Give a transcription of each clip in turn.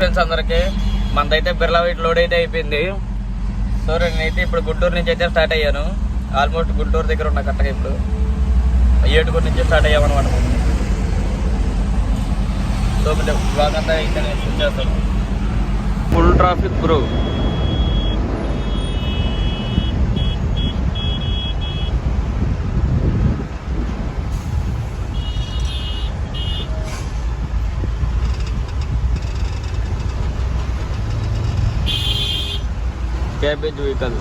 Friends అందరికి మనదైతే Birla wait load అయితే అయిపోయింది. సో నేనైతే ఇప్పుడు గుంటూరు నుంచి అయితే స్టార్ట్ అయ్యాను. ఆల్మోస్ట్ గుంటూరు దగ్గర ఉన్న కరెక్ట్గా ఇప్పుడు ఏడుగురు నుంచి స్టార్ట్ అయ్యామన్నమాట. సో మీరు బ్లాగ్ అంతా అయితే నేను చేస్తాను. Full traffic bro. Cabbage vehicle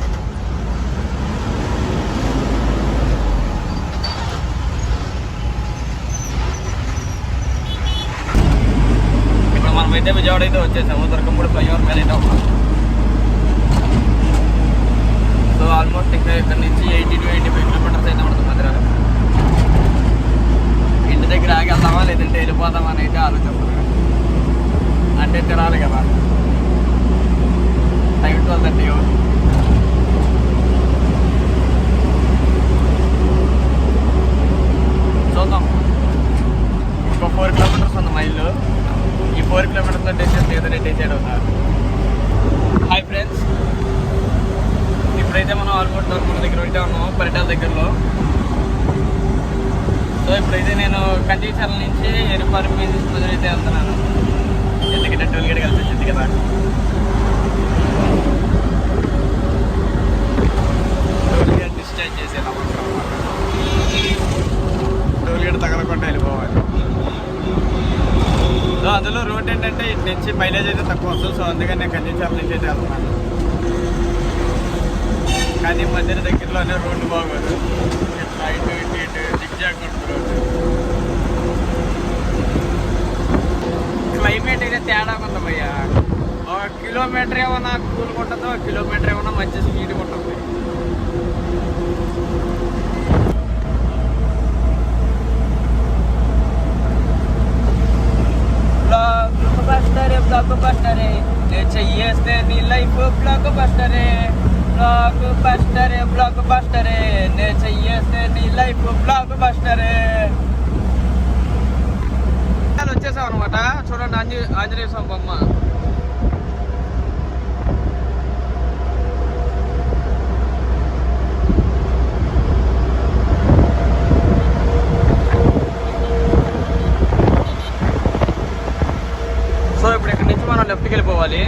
ఇప్పుడు మనమైతే విజయవాడ అయితే వచ్చేసాము. దొరకంపూడి ఫ్లైఓవర్ మీద అయితే ఉన్నాం. సో ఆల్మోస్ట్ ఇక్కడ నుంచి 80 to 85 కిలోమీటర్స్ అయితే పడుతుంది మధ్యలో. ఇంటి దగ్గర ఆగి వెళ్దామా లేదంటే వెళ్ళిపోదామా అని అయితే ఆలోచిస్తున్నాను. అంటే తినాలి కదా, టైం 12:30. చూద్దాం. ఇంకో 4 కిలోమీటర్స్ ఉంది మైళ్ళు. ఈ 4 కిలోమీటర్స్లో డిసైడ్ లేదని డిసైడ్ అవుతారు. హాయ్ ఫ్రెండ్స్, ఇప్పుడైతే మనం ఆల్మోస్ట్ దొరకపూడి దగ్గర అయితే ఉన్నాము, పరిటాల దగ్గరలో. సో ఇప్పుడైతే నేను కంచిచర్ల నుంచి ఎరుపారు మీద ప్రజలు అయితే వెళ్తున్నాను. ఎందుకంటే టోల్గేట్ కలిసి వచ్చింది కదా. టోల్గేట్ డిశ్చార్జ్ చేసేది టోల్గేట్ తగలకుండా వెళ్ళిపోవాలి. సో అందులో రోడ్ ఏంటంటే ఇటు నుంచి మైలేజ్ అయితే తక్కువ వస్తుంది. సో అందుకని నేను కంచిచర్ల నుంచి అయితే వెళ్తున్నాను. కానీ మధ్యన దగ్గరలోనే రోడ్డు బాగోదు. ఇటు ఇటు ఇటు జిగ్జాగ్ రోడ్డు. క్లైమేట్ అయితే తేడా ఉంది భయ్యా. 1 కిలోమీటర్ ఏమన్నా కూల్గా ఉంటుందో, 1 కిలోమీటర్ ఏమన్నా మంచి స్పీడ్గా ఉంటుంది. బ్లాక్ బస్టరే నే చెయ్యేస్తే నీ లైఫ్ బ్లాక్ బస్టరే. బ్లాక్ బస్టరే బ్లాక్ బస్టరే నే చెయ్యేస్తే నీ లైఫ్ బ్లాక్ బస్టరే. వచ్చేసాం అనమాట. చూడండి ఆంజనేయ స్వామి బొమ్మ. సో ఇప్పుడు ఇక్కడ నుంచి మనం లెఫ్ట్కి వెళ్ళిపోవాలి.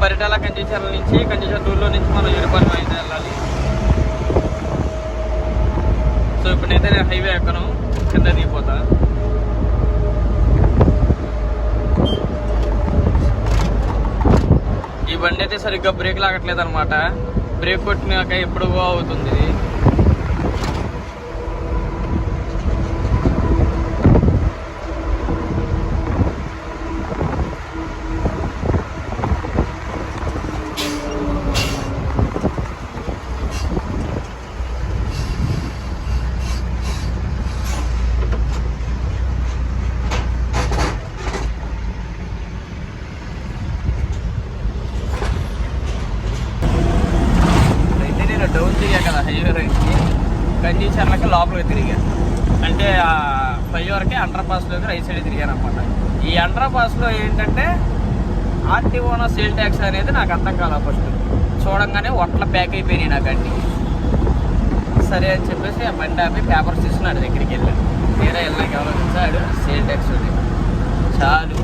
పరిటాల కంచిచర్ల నుంచి, కంచిచర్ల నుంచి మనం ఎరుపాలెం అయితే వెళ్ళాలి. సో ఇప్పుడైతే నేను హైవే ఎక్కను, కింద దిగిపోతా. ఈ బండి అయితే సరిగ్గా బ్రేక్ లాగట్లేదు అనమాట. బ్రేక్ కొట్టినాక ఎప్పుడు అవుతుంది. డౌన్ తిరిగా కదా హైవేలోకి, కంచిచర్లకి లోపలికి తిరిగా. అంటే ఆ ఫ్లైఓవర్కి అండర్ పాస్లోకి రైట్ సైడ్ తిరిగాను అనమాట. ఈ అండర్ పాస్లో ఏంటంటే ఆర్టీఓనో సేల్ ట్యాక్స్ అనేది నాకు అర్థం కాల. ఫస్ట్ చూడంగానే ఒట్ల ప్యాక్ అయిపోయినాయి నాకు అన్ని. సరే అని చెప్పేసి ఆ బండి ఆపి పేపర్స్ తీసుకున్నాడు. దగ్గరికి వెళ్ళాను. తీరా వెళ్ళాక ఎవరో వచ్చాడు, సేల్ ట్యాక్స్ ఉంది, చాలు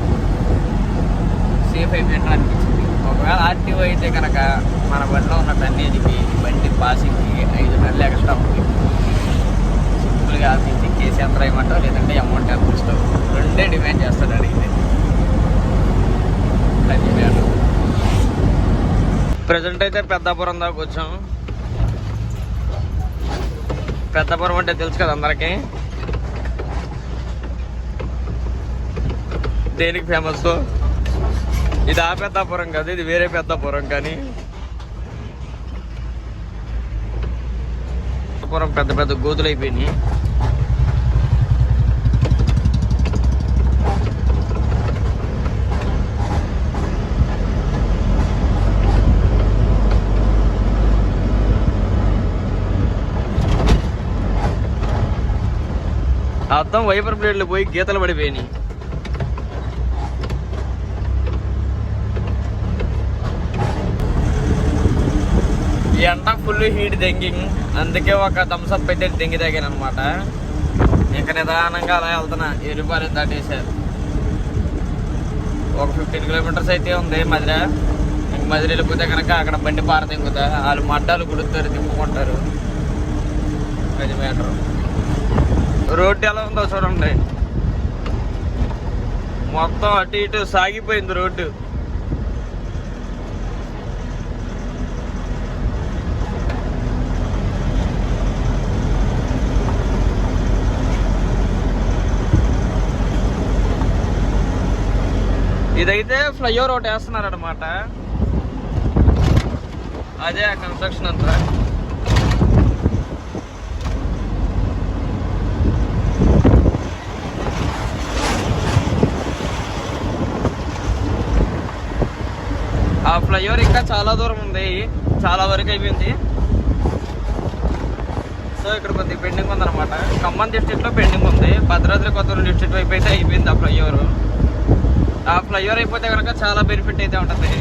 సేఫ్ అయిపోయినట్టు అనిపించింది. ఒకవేళ ఆర్టీఓ అయితే కనుక మన బండిలో ఉన్న టన్నేజ్కి బండి పాసింగ్కి 5 నెలలు ఎక్స్ట్రా ఉంది. సింపుల్గా ఆఫీస్కి కేసు ఎంత రాయమంటావు, లేదంటే అమౌంట్ ఎంత ఇస్తావు, రెండే డిమాండ్ చేస్తాడు అడిగితే. అది వేడు. ప్రజెంట్ అయితే పెద్దాపురం దాకా వచ్చాం. పెద్దాపురం అంటే తెలుసు కదా అందరికీ, దేనికి ఫేమస్. ఇది ఆ పెద్దాపురం కాదు, ఇది వేరే పెద్దాపురం. కానీ పెద్ద పెద్ద గోతులు అయిపోయినాయి. అర్థం వైపర్ ప్లేట్లు పోయి గీతలు పడిపోయినాయి. ఎండ ఫుల్ హీట్ దెంగింగ్, అందుకే ఒక థమ్స్అప్ అయితే దెంగి తాగాను అనమాట. ఇక నిదానంగా అలా వెళ్తున్నా. ఎరుపాలి దాటేసారు. ఒక 15 కిలోమీటర్స్ అయితే ఉంది మదిర. ఇంక మదిర వెళ్ళిపోతే కనుక అక్కడ బండి పార తెంగుతా, వాళ్ళు మడ్డాలు కుడుతారు, తిప్పుకుంటారు. 10 మీటర్ రోడ్డు ఎలా ఉందో చూడండి. మొత్తం అటు ఇటు సాగిపోయింది రోడ్డు. ఇదైతే ఫ్లైఓవర్ ఒకటి వేస్తున్నారు అనమాట. అదే ఆ కన్స్ట్రక్షన్ అంతా. ఆ ఫ్లైఓవర్ ఇంకా చాలా దూరం ఉంది, చాలా వరకు అయిపోయింది. సో ఇక్కడ కొద్దిగా పెండింగ్ ఉందన్నమాట. ఖమ్మం డిస్ట్రిక్ట్లో పెండింగ్ ఉంది. భద్రాద్రి కొత్తగూడెం డిస్ట్రిక్ట్ వైపు అయితే అయిపోయింది ఆ ఫ్లైఓవర్. ఆ ఫ్లైఓవర్ అయిపోతే కనుక చాలా బెనిఫిట్ అయితే ఉంటుంది.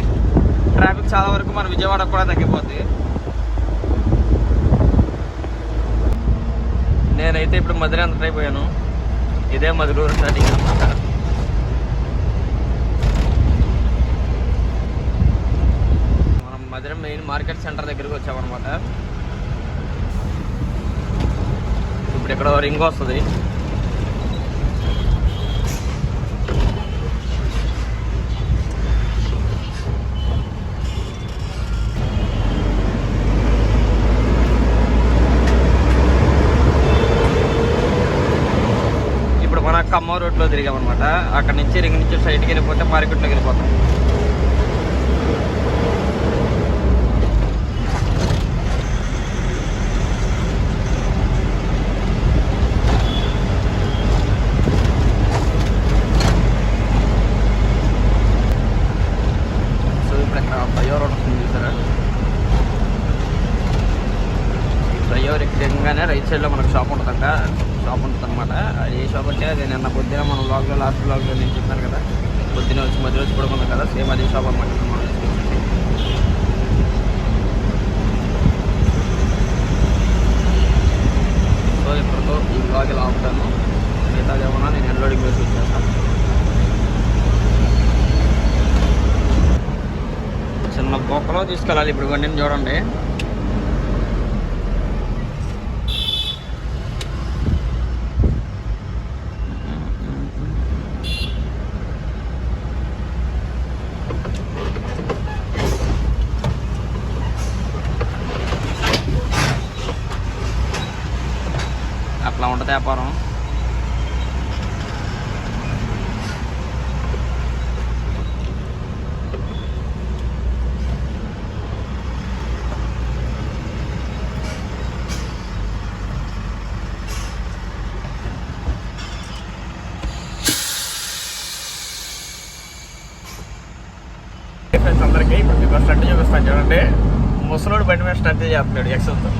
ట్రాఫిక్ చాలా వరకు మన విజయవాడకు కూడా తగ్గిపోద్ది. నేనైతే ఇప్పుడు మధుర ఎంత అయిపోయాను. ఇదే మధురూరు స్టార్టింగ్ అనమాట. మనం మధుర మెయిన్ మార్కెట్ సెంటర్ దగ్గరికి వచ్చామన్నమాట. ఇప్పుడు ఇక్కడ రింగ్ వస్తుంది. ఖమ్మం రోడ్లో తిరిగామన్నమాట. అక్కడ నుంచి రింగ్ నుంచి సైడ్కి వెళ్ళిపోతే మార్కెట్లోకి వెళ్ళిపోతాం. సో ఇప్పుడు ఇక్కడ ఫ్లైఓవర్ వస్తుంది చూసారా. ఈ ఫ్లైఓవర్ ఎక్కగానే రైట్ సైడ్లో మనకు షాప్ ఉంటుందంట. షాప్ ఉంటుంది అనమాట. అది ఏ షాప్ అంటే అది నిన్న పొద్దున మన వ్లాగ్లో లాస్ట్ వ్లాగ్లో నేను చెప్పాను కదా, పొద్దున వచ్చి మధ్య వచ్చి పడుకున్నాం కదా, సేమ్ అదే షాప్ అనమాట. సో ఇప్పటితో ఈ వ్లాగ్ ఇలా ఆపుతాను. మిగతాది ఏమన్నా నేను అన్లోడింగ్ వేసి వచ్చేస్తాను. చిన్న బొక్కలో తీసుకెళ్ళాలి ఇప్పుడు బండిని చూడండి. అట్లా ఉంటుంది వ్యాపారం. ఫ్రెండ్స్ అందరికీ ఇప్పుడు మీకు స్టంట్ చూపిస్తాను చూడండి. ముసలోడు బండి మీద స్టంట్ చేస్తున్నాడు ఎక్సెల్తో.